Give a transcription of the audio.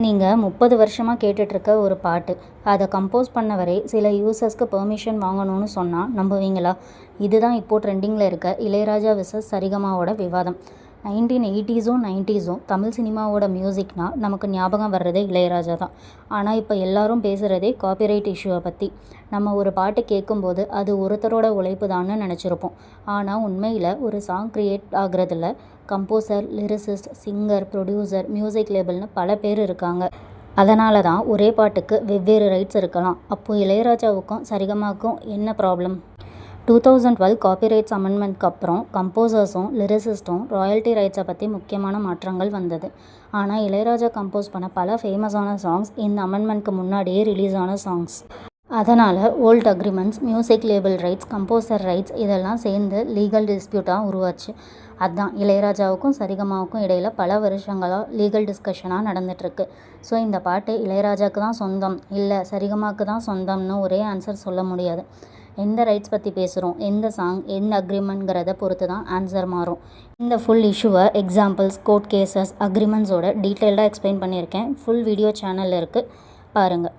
நீங்கள் 30 வருஷமாக கேட்டுட்ருக்க ஒரு பாட்டு, அதை கம்போஸ் பண்ணவரே சில யூசர்ஸ்க்கு பெர்மிஷன் வாங்கணும்னு சொன்னால் நம்புவீங்களா? இதுதான் இப்போது ட்ரெண்டிங்கில் இருக்க இளையராஜா விசஸ் சரிகமாவோட விவாதம். 1980ஸும் 90ஸும் தமிழ் சினிமாவோட மியூசிக்னால் நமக்கு ஞாபகம் வர்றதே இளையராஜா தான். ஆனால் இப்போ எல்லாரும் பேசுகிறதே காப்பிரைட் இஷ்யூவை பற்றி. நம்ம ஒரு பாட்டு கேட்கும்போது அது ஒருத்தரோட உழைப்பு தான்னு நினச்சிருப்போம். ஆனால் உண்மையில் ஒரு சாங் க்ரியேட் ஆகுறதில்ல composer, lyricist, singer, producer, music லேபிள்னு பல பேர் இருக்காங்க. அதனால தான் ஒரே பாட்டுக்கு வெவ்வேறு ரைட்ஸ் இருக்கலாம். அப்போது இளையராஜாவுக்கும் சரிகமாவுக்கும் என்ன ப்ராப்ளம்? 2012 காப்பிரைட்ஸ் அமெண்ட்மெண்ட்க்கு அப்புறம் கம்போசர்ஸும் லிரிசிஸ்ட்டும் ராயல்ட்டி ரைட்ஸை பற்றி முக்கியமான மாற்றங்கள் வந்தது. ஆனால் இளையராஜா கம்போஸ் பண்ண பல ஃபேமஸான சாங்ஸ் இந்த அமெண்ட்மெண்ட்க்கு முன்னாடியே ரிலீஸ் ஆன சாங்ஸ். அதனால் old agreements, music label rights, composer rights இதெல்லாம் சேர்ந்து லீகல் டிஸ்பியூட்டாக உருவாச்சு. அதுதான் இளையராஜாவுக்கும் சரிகமாவுக்கும் இடையில் பல வருஷங்களாக லீகல் டிஸ்கஷனாக நடந்துகிட்ருக்கு. ஸோ இந்த பாட்டு இளையராஜாவுக்கு தான் சொந்தம், இல்லை சரிகமாவுக்கு தான் சொந்தம்னு ஒரே ஆன்சர் சொல்ல முடியாது. எந்த ரைட்ஸ் பற்றி பேசுகிறோம், எந்த சாங், எந்த அக்ரிமெண்ட்ங்கிறத பொறுத்து தான் ஆன்சர் மாறும். இந்த ஃபுல் இஷ்யூவை எக்ஸாம்பிள்ஸ், கோர்ட் கேசஸ், அக்ரிமெண்ட்ஸோட டீட்டெயில்டாக எக்ஸ்பிளைன் பண்ணியிருக்கேன். ஃபுல் வீடியோ சேனலில் இருக்குது, பாருங்கள்.